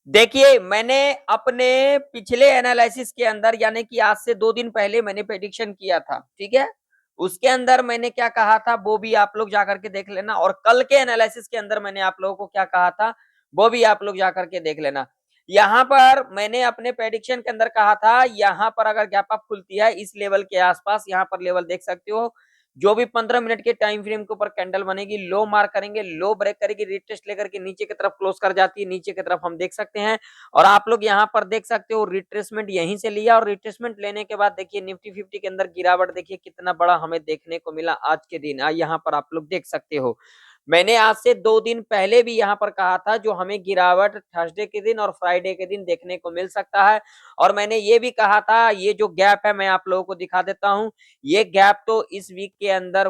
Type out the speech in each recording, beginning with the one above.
देखिए, मैंने अपने पिछले एनालिसिस के अंदर यानी कि आज से 2 दिन पहले मैंने प्रेडिक्शन किया था, ठीक है? उसके अंदर मैंने क्या कहा था वो भी आप लोग जाकर के देख लेना और कल के एनालिसिस के अंदर मैंने आप लोगों को क्या कहा था, वो भी आप लोग जाकर के देख लेना। यहाँ पर मैंने अपने प्रेडिक्शन के अंदर कहा था, यहाँ पर अगर गैप अप खुलती है इस लेवल के आस-पास, यहाँ पर लेवल देख सकते हो, जो भी 15 मिनट के टाइम फ्रेम के ऊपर कैंडल बनेगी, लो मार्क करेंगे, लो ब्रेक करेगी, रिटेस्ट लेकर के नीचे की तरफ क्लोज कर जाती है, नीचे की तरफ हम देख सकते हैं और आप लोग यहाँ पर देख सकते हो रिट्रेसमेंट यहीं से लिया और रिट्रेसमेंट लेने के बाद देखिए निफ्टी 50 के अंदर गिरावट देखिए कितना बड़ा हमें देखने को मिला आज के दिन। यहाँ पर आप लोग देख सकते हो। मैंने आज से 2 दिन पहले भी यहाँ पर कहा था जो हमें गिरावट थर्सडे के दिन और फ्राइडे के दिन देखने को मिल सकता है और मैंने ये भी कहा था ये जो गैप है मैं आप लोगों को दिखा देता हूँ। ये गैप तो इस वीक के अंदर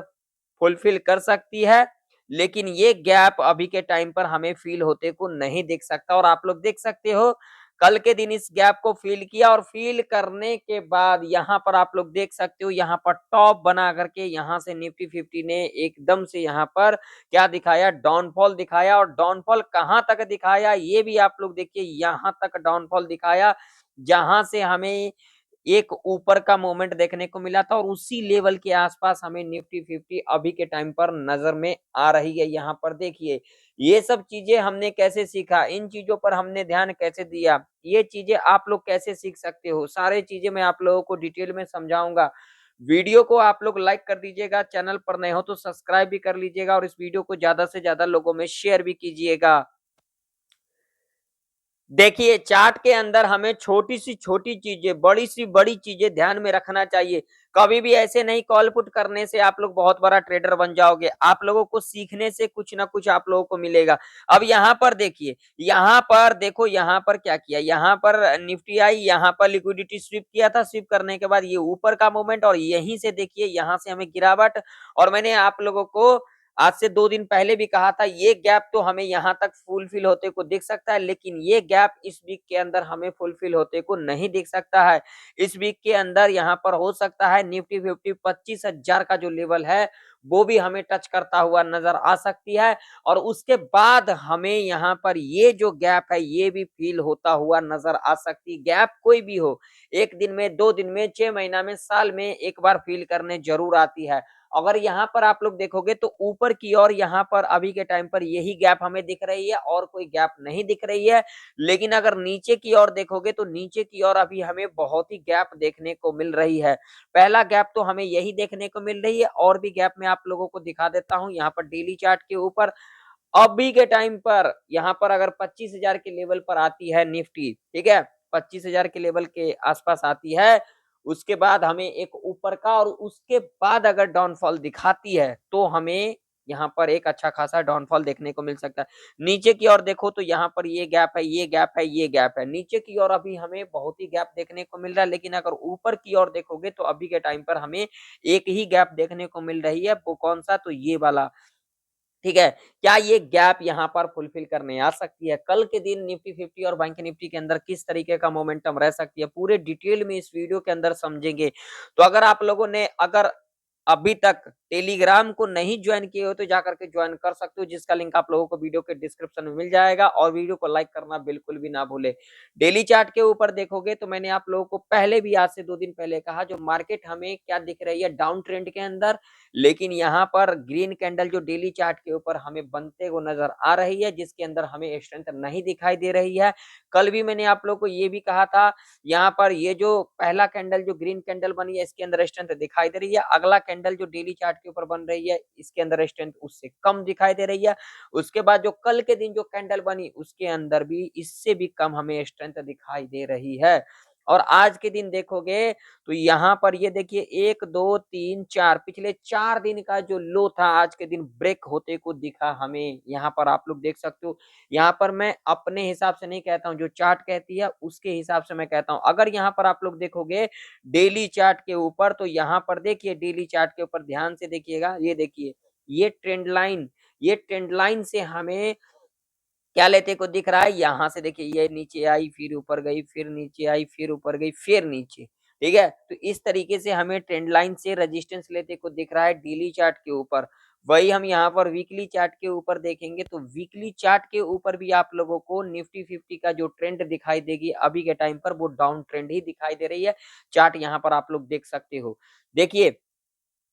फुलफिल कर सकती है, लेकिन ये गैप अभी के टाइम पर हमें फील होते को नहीं दिख सकता और आप लोग देख सकते हो कल के दिन इस गैप को फील किया और फील करने के बाद यहाँ पर आप लोग देख सकते हो यहाँ पर टॉप बना करके यहाँ से निफ्टी 50 ने एकदम से यहाँ पर क्या दिखाया, डाउनफॉल दिखाया और डाउनफॉल कहाँ तक दिखाया ये भी आप लोग देखिए, यहाँ तक डाउनफॉल दिखाया जहां से हमें एक ऊपर का मोमेंट देखने को मिला था और उसी लेवल के आसपास हमें निफ्टी 50 अभी के टाइम पर नजर में आ रही है। यहाँ पर देखिए ये सब चीजें हमने कैसे सीखा, इन चीजों पर हमने ध्यान कैसे दिया, ये चीजें आप लोग कैसे सीख सकते हो, सारे चीजें मैं आप लोगों को डिटेल में समझाऊंगा। वीडियो को आप लोग लाइक कर दीजिएगा, चैनल पर नए हो तो सब्सक्राइब भी कर लीजिएगा और इस वीडियो को ज्यादा से ज्यादा लोगों में शेयर भी कीजिएगा। देखिए चार्ट के अंदर हमें छोटी सी छोटी चीजें, बड़ी सी बड़ी चीजें ध्यान में रखना चाहिए। कभी भी ऐसे नहीं कॉल पुट करने से आप लोग बहुत बड़ा ट्रेडर बन जाओगे। आप लोगों को सीखने से कुछ ना कुछ आप लोगों को मिलेगा। अब यहाँ पर देखिए, यहाँ पर देखो, यहाँ पर क्या किया, यहाँ पर निफ्टी आई, यहाँ पर लिक्विडिटी स्वीप किया था, स्वीप करने के बाद ये ऊपर का मूवमेंट और यहीं से देखिए यहाँ से हमें गिरावट और मैंने आप लोगों को आज से 2 दिन पहले भी कहा था ये गैप तो हमें यहाँ तक फुलफिल होते को दिख सकता है, लेकिन ये गैप इस वीक के अंदर हमें फुलफिल होते को नहीं दिख सकता है। इस वीक के अंदर यहाँ पर हो सकता है निफ्टी 50 25,000 का जो लेवल है वो भी हमें टच करता हुआ नजर आ सकती है और उसके बाद हमें यहाँ पर ये जो गैप है ये भी फील होता हुआ नजर आ सकती है। गैप कोई भी हो, 1 दिन में, 2 दिन में, 6 महीना में, साल में एक बार फील करने जरूर आती है। अगर यहाँ पर आप लोग देखोगे तो ऊपर की ओर यहाँ पर अभी के टाइम पर यही गैप हमें दिख रही है और कोई गैप नहीं दिख रही है, लेकिन अगर नीचे की ओर देखोगे तो नीचे की ओर अभी हमें बहुत ही गैप देखने को मिल रही है। पहला गैप तो हमें यही देखने को मिल रही है और भी गैप मैं आप लोगों को दिखा देता हूँ। यहाँ पर डेली चार्ट के ऊपर अभी के टाइम पर यहाँ पर अगर 25,000 के लेवल पर आती है निफ्टी, ठीक है, 25,000 के लेवल के आसपास आती है, उसके बाद हमें एक ऊपर का और उसके बाद अगर डाउनफॉल दिखाती है तो हमें यहाँ पर एक अच्छा खासा डाउनफॉल देखने को मिल सकता है। नीचे की ओर देखो तो यहाँ पर ये गैप है, ये गैप है, ये गैप है। नीचे की ओर अभी हमें बहुत ही गैप देखने को मिल रहा है, लेकिन अगर ऊपर की ओर देखोगे तो अभी के टाइम पर हमें एक ही गैप देखने को मिल रही है। वो कौन सा? तो ये वाला, ठीक है। क्या ये गैप यहाँ पर फुलफिल करने आ सकती है? कल के दिन निफ्टी 50 और बैंक निफ्टी के अंदर किस तरीके का मोमेंटम रह सकती है, पूरे डिटेल में इस वीडियो के अंदर समझेंगे। तो अगर आप लोगों ने अगर अभी तक टेलीग्राम को नहीं ज्वाइन किए हो तो जाकर के ज्वाइन कर सकते हो, जिसका लिंक आप लोगों को वीडियो के डिस्क्रिप्शन में मिल जाएगा और वीडियो को लाइक करना बिल्कुल भी ना भूले। डेली चार्ट के ऊपर देखोगे तो मैंने आप लोगों को पहले भी, आज से 2 दिन पहले कहा, जो मार्केट हमें क्या दिख रही है, डाउन ट्रेंड के अंदर, लेकिन यहाँ पर ग्रीन कैंडल जो डेली चार्ट के ऊपर हमें बनते हुए नजर आ रही है, जिसके अंदर हमें स्ट्रेंथ नहीं दिखाई दे रही है। कल भी मैंने आप लोगों को ये भी कहा था, यहाँ पर ये जो पहला कैंडल जो ग्रीन कैंडल बनी है इसके अंदर स्ट्रेंथ दिखाई दे रही है, अगला कैंडल जो डेली चार्ट के ऊपर बन रही है इसके अंदर स्ट्रेंथ उससे कम दिखाई दे रही है। उसके बाद जो कल के दिन जो कैंडल बनी उसके अंदर भी इससे भी कम हमें स्ट्रेंथ दिखाई दे रही है। और आज के दिन देखोगे तो यहाँ पर ये देखिए 1 2 3 4 पिछले 4 दिन का जो लो था आज के दिन ब्रेक होते को दिखा हमें। यहाँ पर आप लोग देख सकते हो, यहाँ पर मैं अपने हिसाब से नहीं कहता हूँ, जो चार्ट कहती है उसके हिसाब से मैं कहता हूँ। अगर यहाँ पर आप लोग देखोगे डेली चार्ट के ऊपर तो यहाँ पर देखिए, डेली चार्ट के ऊपर ध्यान से देखिएगा, ये देखिए ये ट्रेंड लाइन, ये ट्रेंड लाइन से हमें क्या लेते को दिख रहा है, यहाँ से देखिए ये नीचे आई, फिर ऊपर गई, फिर नीचे आई, फिर ऊपर गई, फिर नीचे, ठीक है। तो इस तरीके से हमें ट्रेंड लाइन से रेजिस्टेंस लेते को दिख रहा है डेली चार्ट के ऊपर। वही हम यहाँ पर वीकली चार्ट के ऊपर देखेंगे तो वीकली चार्ट के ऊपर भी आप लोगों को निफ्टी 50 का जो ट्रेंड दिखाई देगी अभी के टाइम पर वो डाउन ट्रेंड ही दिखाई दे रही है। चार्ट यहाँ पर आप लोग देख सकते हो। देखिए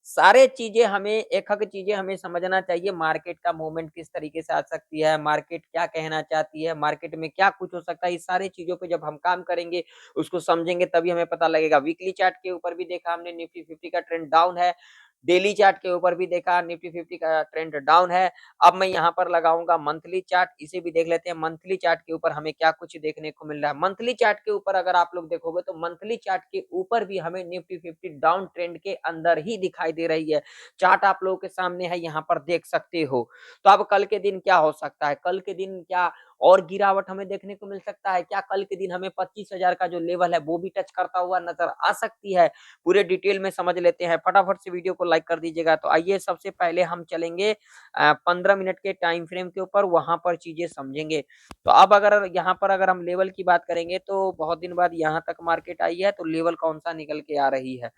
सारे चीज़ें हमें एक-एक चीज़ें हमें समझना चाहिए, मार्केट का मूवमेंट किस तरीके से आ सकती है, मार्केट क्या कहना चाहती है, मार्केट में क्या कुछ हो सकता है, इस सारी चीज़ों पे जब हम काम करेंगे, उसको समझेंगे तभी हमें पता लगेगा। वीकली चार्ट के ऊपर भी देखा हमने निफ्टी 50 का ट्रेंड डाउन है, डेली चार्ट के ऊपर भी देखा निफ्टी 50 का ट्रेंड डाउन है। अब मैं यहाँ पर लगाऊँगा मंथली चार्ट, इसे भी देख लेते हैं मंथली चार्ट के ऊपर हमें क्या कुछ देखने को मिल रहा है। मंथली चार्ट के ऊपर अगर आप लोग देखोगे तो मंथली चार्ट के ऊपर भी हमें निफ्टी 50 डाउन ट्रेंड के अंदर ही दिखाई दे रही है। चार्ट आप लोगों के सामने है, यहाँ पर देख सकते हो। तो अब कल के दिन क्या हो सकता है? कल के दिन क्या और गिरावट हमें देखने को मिल सकता है? क्या कल के दिन हमें 25,000 का जो लेवल है वो भी टच करता हुआ नज़र आ सकती है? पूरे डिटेल में समझ लेते हैं। फटाफट से वीडियो को लाइक कर दीजिएगा। तो आइए सबसे पहले हम चलेंगे 15 मिनट के टाइम फ्रेम के ऊपर, वहाँ पर चीज़ें समझेंगे। तो अब अगर यहाँ पर अगर हम लेवल की बात करेंगे तो बहुत दिन बाद यहाँ तक मार्केट आई है, तो लेवल कौन-सा निकल के आ रही है?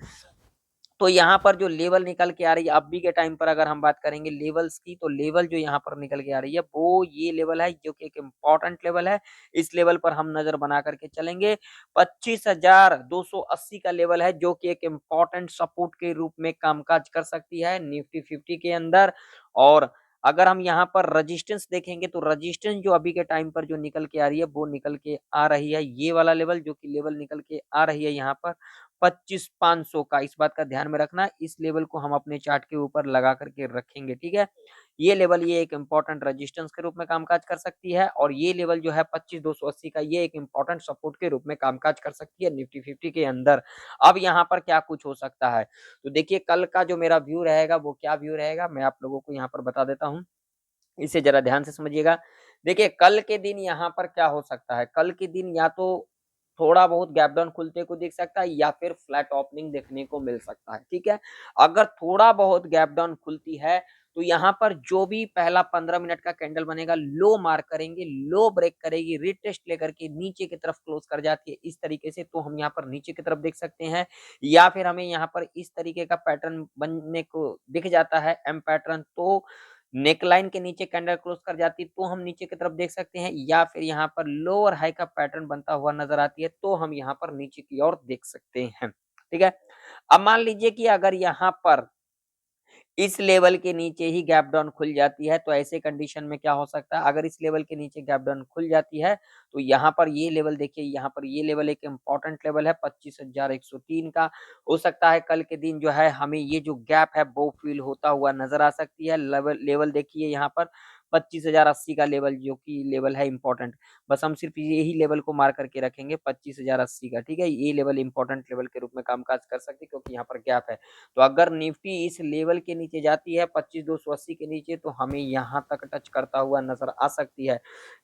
तो यहाँ पर जो लेवल निकल के आ रही है अभी के टाइम पर अगर हम बात करेंगे लेवल्स की, तो लेवल जो यहाँ पर निकल के आ रही है वो ये लेवल है जो कि एक इम्पोर्टेंट लेवल है। इस लेवल पर हम नज़र बना कर के चलेंगे। 25,280 का लेवल है जो कि एक इम्पोर्टेंट सपोर्ट के रूप में कामकाज कर सकती है निफ्टी 50 के अंदर। और अगर हम यहाँ पर रेजिस्टेंस देखेंगे तो रेजिस्टेंस जो अभी के टाइम पर जो निकल के आ रही है वो निकल के आ रही है ये वाला लेवल, जो कि लेवल निकल के आ रही है यहाँ पर 25,500 का। इस बात का ध्यान में रखना, इस लेवल को हम अपने चार्ट के ऊपर लगा करके रखेंगे, ठीक है। ये लेवल ये एक इम्पोर्टेंट रेजिस्टेंस के रूप में कामकाज कर सकती है और ये लेवल जो है 25,280 का ये एक इम्पोर्टेंट सपोर्ट के रूप में कामकाज कर सकती है निफ्टी 50 के अंदर। अब यहाँ पर क्या कुछ हो सकता है? तो देखिए कल का जो मेरा व्यू रहेगा वो क्या व्यू रहेगा, मैं आप लोगों को यहाँ पर बता देता हूँ। इसे ज़रा ध्यान से समझिएगा। देखिए कल के दिन यहाँ पर क्या हो सकता है, कल के दिन या तो थोड़ा बहुत गैप डाउन खुलते को दिख सकता है या फिर फ्लैट ओपनिंग देखने को मिल सकता है, ठीक है। अगर थोड़ा बहुत गैप डाउन खुलती है तो यहाँ पर जो भी पहला 15 मिनट का कैंडल बनेगा लो मार्क करेंगे, लो ब्रेक करेगी, रिटेस्ट लेकर के नीचे की तरफ क्लोज कर जाती है इस तरीके से, तो हम यहाँ पर नीचे की तरफ देख सकते हैं। या फिर हमें यहाँ पर इस तरीके का पैटर्न बनने को दिख जाता है एम पैटर्न, तो नेकलाइन के नीचे कैंडल क्लोज कर जाती है तो हम नीचे की तरफ देख सकते हैं, या फिर यहाँ पर लो और हाई का पैटर्न बनता हुआ नजर आती है तो हम यहाँ पर नीचे की ओर देख सकते हैं, ठीक है। अब मान लीजिए कि अगर यहाँ पर इस लेवल के नीचे ही गैप डाउन खुल जाती है, तो ऐसे कंडीशन में क्या हो सकता है, अगर इस लेवल के नीचे गैप डाउन खुल जाती है, तो यहाँ पर ये लेवल देखिए, यहाँ पर ये लेवल एक इम्पोर्टेंट लेवल है 25,103 का। हो सकता है कल के दिन जो है हमें ये जो गैप है वो फ़ील होता हुआ नज़र आ सकती है। लेवल लेवल देखिए यहाँ पर 25,080 का लेवल जो कि लेवल है इम्पोर्टेंट। बस हम सिर्फ यही लेवल को मार्क करके रखेंगे 25,080 का, ठीक है। ये लेवल इम्पोर्टेंट लेवल के रूप में कामकाज कर सकती है क्योंकि यहाँ पर गैप है। तो अगर निफ्टी इस लेवल के नीचे जाती है 25,280 के नीचे तो हमें यहाँ तक टच करता हुआ नज़र आ सकती है।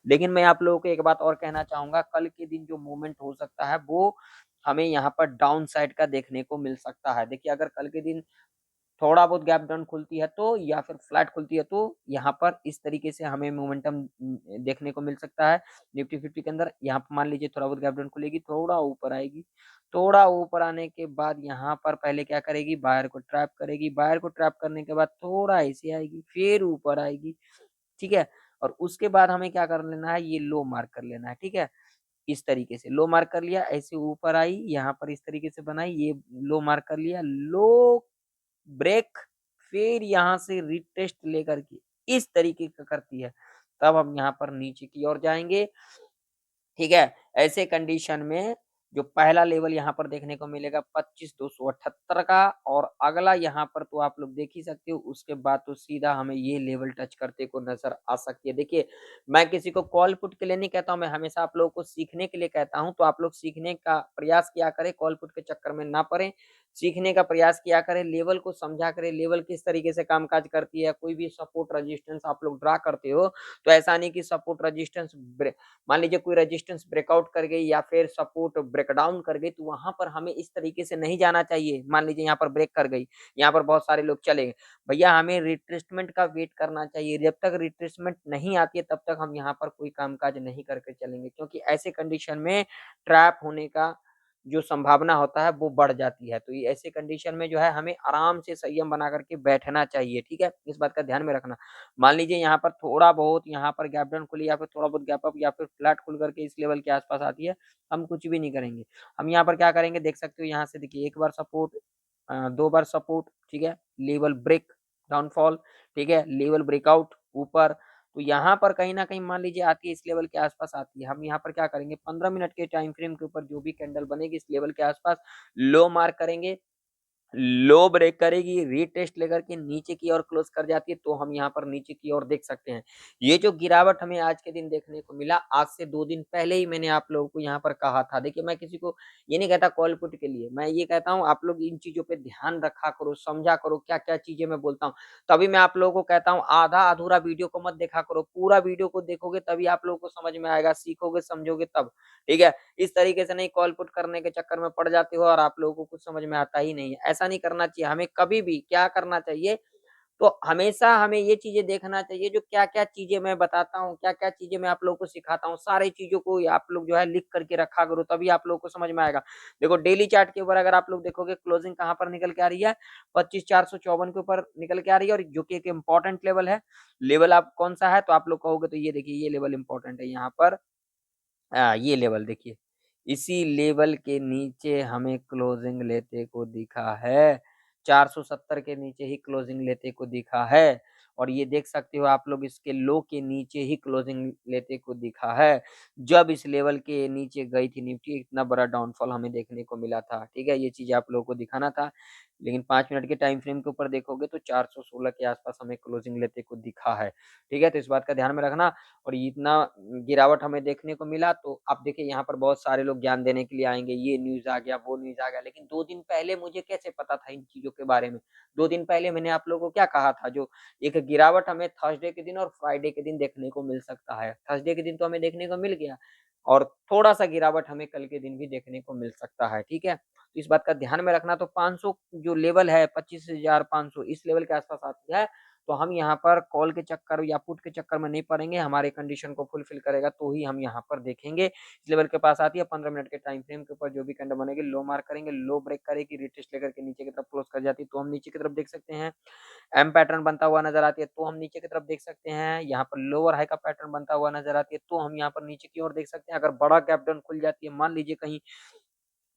लेकिन मैं आप लोगों को एक बात और कहना चाहूँगा, कल के दिन जो मूवमेंट हो सकता है वो हमें यहाँ पर डाउन साइड का देखने को मिल सकता है। देखिए अगर कल के दिन थोड़ा बहुत गैप डाउन खुलती है तो या फिर फ्लैट खुलती है तो यहाँ पर इस तरीके से हमें मोमेंटम देखने को मिल सकता है निफ्टी 50 के अंदर। यहाँ पर मान लीजिए थोड़ा बहुत गैप डाउन खुलेगी, थोड़ा ऊपर आएगी, थोड़ा ऊपर आने के बाद यहाँ पर पहले क्या करेगी, बायर को ट्रैप करेगी, बायर को ट्रैप करने के बाद थोड़ा ऐसे आएगी, फिर ऊपर आएगी, ठीक है। और उसके बाद हमें क्या कर लेना है, ये लो मार्क कर लेना है, ठीक है। इस तरीके से लो मार्क कर लिया, ऐसे ऊपर आई, यहाँ पर इस तरीके से बनाई, ये लो मार्क कर लिया, लो ब्रेक, फिर यहाँ से रिटेस्ट लेकर के इस तरीके का करती है, तब हम यहाँ पर नीचे की ओर जाएँगे, ठीक है। ऐसे कंडीशन में जो पहला लेवल यहाँ पर देखने को मिलेगा 25,278 का, और अगला यहाँ पर तो आप लोग देख ही सकते हो, उसके बाद तो सीधा हमें ये लेवल टच करते को नज़र आ सकती है। देखिए, मैं किसी को कॉल पुट के लिए नहीं कहता हूँ, मैं हमेशा आप लोगों को सीखने के लिए कहता हूँ, तो आप लोग सीखने का प्रयास किया करें, कॉल पुट के चक्कर में ना पड़ें। सीखने का प्रयास किया करें, लेवल को समझा करें, लेवल किस तरीके से कामकाज करती है, कोई भी सपोर्ट रेजिस्टेंस आप लोग ड्रा करते हो, तो ऐसा नहीं कि सपोर्ट रेजिस्टेंस मान लीजिए कोई रेजिस्टेंस ब्रेकआउट कर गई या फिर सपोर्ट ब्रेकडाउन कर गई, तो वहां पर हमें इस तरीके से नहीं जाना चाहिए। मान लीजिए यहाँ पर ब्रेक कर गई, यहाँ पर बहुत सारे लोग चले गए, भैया हमें रिट्रेसमेंट का वेट करना चाहिए। जब तक रिट्रेसमेंट नहीं आती है तब तक हम यहाँ पर कोई कामकाज नहीं करके चलेंगे, क्योंकि ऐसे कंडीशन में ट्रैप होने का जो संभावना होता है वो बढ़ जाती है। तो ये ऐसे कंडीशन में जो है हमें आराम से संयम बना कर के बैठना चाहिए, ठीक है? इस बात का ध्यान में रखना। मान लीजिए यहाँ पर थोड़ा बहुत यहाँ पर गैप डाउन खुली या फिर थोड़ा बहुत गैप अप या फिर फ्लैट खुल करके इस लेवल के आस-पास आती है, हम कुछ भी नहीं करेंगे। हम यहाँ पर क्या करेंगे देख सकते हो यहाँ से देखिए 1 बार सपोर्ट 2 बार सपोर्ट, ठीक है? लेवल ब्रेक, डाउनफॉल, ठीक है? लेवल ब्रेकआउट ऊपर, तो यहाँ पर कहीं न कहीं मान लीजिए आती है इस लेवल के आस-पास आती है। हम यहाँ पर क्या करेंगे 15 मिनट के टाइम फ्रेम के ऊपर जो भी कैंडल बनेगी इस लेवल के आस-पास लो मार्क करेंगे, लो ब्रेक करेगी, रीटेस्ट लेकर के नीचे की ओर क्लोज़ कर जाती है, तो हम यहाँ पर नीचे की ओर देख सकते हैं। ये जो गिरावट हमें आज के दिन देखने को मिला, आज से 2 दिन पहले ही मैंने आप लोगों को यहाँ पर कहा था। देखिए, मैं किसी को ये नहीं कहता कॉल पुट के लिए, मैं ये कहता हूँ आप लोग इन चीज़ों पे ध्यान रखा करो, समझा करो क्या-क्या चीज़ें मैं बोलता हूँ। तभी मैं आप लोगों को कहता हूँ आधा-अधूरा वीडियो को मत देखा करो, पूरा वीडियो को देखोगे तभी आप लोगों को समझ में आएगा, सीखोगे, समझोगे तब, ठीक है? इस तरीके से नहीं कॉल पुट करने के चक्कर में पड़ जाते हो और आप लोगों को कुछ समझ में आता ही नहीं है। ऐसा नहीं करना चाहिए, हमें कभी भी क्या करना चाहिए, तो हमेशा हमें ये चीज़ें देखना चाहिए जो क्या-क्या चीज़ें मैं बताता हूँ, क्या-क्या चीज़ें मैं आप लोगों को सिखाता हूँ, सारी चीज़ों को आप लोग जो है लिख करके रखा करो तभी आप लोगों को समझ में आएगा। देखो डेली चार्ट के ऊपर अगर आप लोग देखोगे क्लोजिंग कहाँ पर निकल के आ रही है, 25,454 के ऊपर निकल के आ रही है और जो कि एक इम्पोर्टेंट लेवल है। लेवल आप कौन-सा है तो आप लोग कहोगे तो ये देखिए ये लेवल इम्पोर्टेंट है यहाँ पर ये लेवल देखिए, इसी लेवल के नीचे हमें क्लोजिंग लेते को दिखा है, 470 के नीचे ही क्लोजिंग लेते को दिखा है और ये देख सकते हो आप लोग इसके लो के नीचे ही क्लोजिंग लेते को दिखा है। जब इस लेवल के नीचे गई थी निफ्टी इतना बड़ा डाउनफॉल हमें देखने को मिला था, ठीक है? ये चीज़ आप लोगों को दिखाना था, लेकिन 5 मिनट के टाइम फ्रेम के ऊपर देखोगे तो 416 के आस-पास हमें क्लोजिंग लेते को दिखा है, ठीक है? तो इस बात का ध्यान में रखना और इतना गिरावट हमें देखने को मिला तो आप देखिए यहाँ पर बहुत सारे लोग ज्ञान देने के लिए आएँगे, ये न्यूज़ आ गया, वो न्यूज़ आ गया, लेकिन 2 दिन पहले मुझे कैसे पता था इन चीज़ों के बारे में? 2 दिन पहले मैंने आप लोगों को क्या कहा था जो एक गिरावट हमें थर्सडे के दिन और फ्राइडे के दिन देखने को मिल सकता है। थर्सडे के दिन तो हमें देखने को मिल गया और थोड़ा-सा गिरावट हमें कल के दिन भी देखने को मिल सकता है, ठीक है? तो इस बात का ध्यान में रखना तो 500 जो लेवल है 25,500 इस लेवल के आस-पास आती है तो हम यहाँ पर कॉल के चक्कर या पुट के चक्कर में नहीं पड़ेंगे, हमारे कंडीशन को फुलफ़िल करेगा तो ही हम यहाँ पर देखेंगे। इस लेवल के पास आती है 15 मिनट के टाइम फ्रेम के ऊपर जो भी कैंडल बनेगी लो मार्क करेंगे, लो ब्रेक करेगी, रिटेस्ट लेकर के नीचे की तरफ क्लोज़ कर जाती है तो हम नीचे की तरफ देख सकते हैं। एम पैटर्न बनता हुआ नज़र आती है तो हम नीचे की तरफ देख सकते हैं। यहाँ पर लोअर हाई का पैटर्न बनता हुआ नज़र आती है तो हम यहाँ पर नीचे की ओर देख सकते हैं। अगर बड़ा गैप डाउन खुल जाती है, मान लीजिए कहीं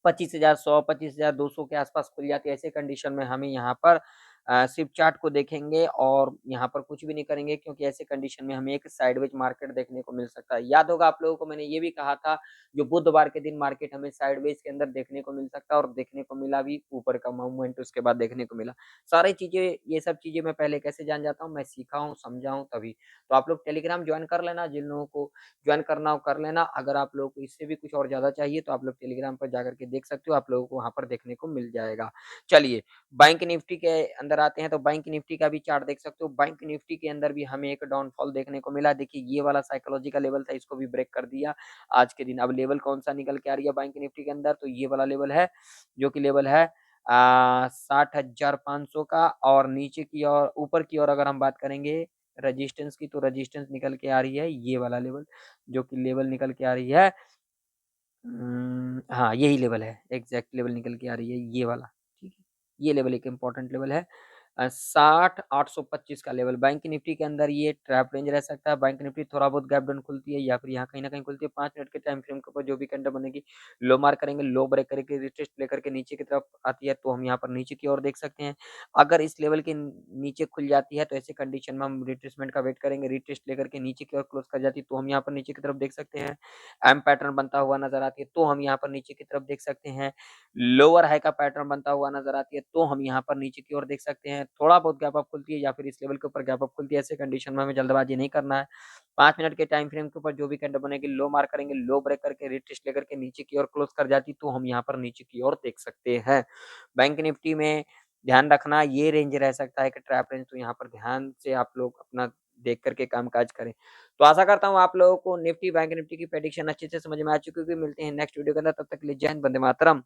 25,100 25,200 के आसपास खुल जाती है, ऐसे कंडीशन में हमें यहाँ पर सिर्फ चार्ट को देखेंगे और यहाँ पर कुछ भी नहीं करेंगे क्योंकि ऐसे कंडीशन में हमें एक साइडवेज मार्केट देखने को मिल सकता है। याद होगा आप लोगों को मैंने ये भी कहा था, जो बुधवार के दिन मार्केट हमें साइडवेज के अंदर देखने को मिल सकता है और देखने को मिला भी, ऊपर का मूवमेंट उसके बाद देखने को मिला। सारी चीज़ें ये सब चीज़ें मैं पहले कैसे जान जाता हूँ, मैं सीखा हूँ, समझा हूँ तभी। तो आप लोग टेलीग्राम जॉइन कर लेना, जिन लोगों को जॉइन करना हो कर लेना। अगर आप लोगों को इससे भी कुछ और ज़्यादा चाहिए तो आप लोग टेलीग्राम पर जाकर के देख सकते हो, आप लोगों को वहाँ पर देखने को मिल जाएगा। चलिए, बैंक निफ्टी के अंदर आते हैं तो बैंक निफ्टी का भी चार्ट देख सकते हो। बैंक निफ्टी के अंदर भी हमें एक डाउनफॉल देखने को मिला। देखिए ये वाला साइकोलॉजी का लेवल था, इसको भी ब्रेक कर दिया आज के दिन। अब लेवल कौन-सा निकल के आ रही है बैंक निफ्टी के अंदर तो ये वाला लेवल है, जो कि लेवल है 60,500 का और नीचे की ओर ऊपर की ओर अगर हम बात करेंगे रेजिस्टेंस की तो रेजिस्टेंस निकल के आ रही है ये वाला लेवल, जो कि लेवल निकल के आ रही है हाँ, यही लेवल है, एग्ज़ैक्ट लेवल निकल के आ रही है ये वाला, ठीक है? ये लेवल एक इम्पोर्टेंट लेवल है 60,825 का लेवल बैंक निफ्टी के अंदर ये ट्रैप रेंज रह सकता है। बैंक निफ्टी थोड़ा बहुत गैप डाउन खुलती है या फिर यहाँ कहीं न कहीं खुलती है। 5 मिनट के टाइम फ्रेम के ऊपर जो भी कैंडल बनेगी, लो मार्क करेंगे, लो ब्रेक करके रिटेस्ट लेकर के नीचे की तरफ आती है, तो हम यहाँ पर नीचे की ओर देख सकते हैं। अगर इस लेवल के नीचे खुल जाती है, तो ऐसे कंडीशन में हम रिट्रेसमेंट का वेट करेंगे, रिटेस्ट लेकर के नीचे की ओर क्लोज़ कर जाती है, तो हम यहाँ पर नीचे की तरफ देख सकते हैं। एम पैटर्न बनता हुआ नज़र आती है, तो हम यहाँ पर नीचे की तरफ देख सकते हैं। लोअर हाई का पैटर्न बनता हुआ नज़र आती है, तो हम यहाँ पर नीचे की ओर देख सकते हैं। थोड़ा बहुत गैप अप खुलती है या फिर इस लेवल के ऊपर गैप अप खुलती है, ऐसे कंडीशन में हमें जल्दबाज़ी नहीं करना है। 5 मिनट के टाइम फ्रेम के ऊपर जो भी कैंडल बनेगी, लो मार्क करेंगे, लो ब्रेक करके रिटेस्ट लेकर के नीचे की ओर क्लोज़ कर जाती, तो हम यहाँ पर नीचे की ओर देख सकते हैं। बैंक निफ्टी में ध्यान रखना ये रेंज रह सकता है कि ट्रैप रेंज, तो यहाँ पर ध्यान से आप लोग अपना देख कर के काम-काज करें। तो आशा करता हूँ आप लोगों को निफ्टी, बैंक निफ्टी की प्रेडिक्शन अच्छे से समझ में आ चुकी होगी। मिलते हैं नेक्स्ट वीडियो के अंदर, तब तक के लिए जय हिंद, वंदे मातरम।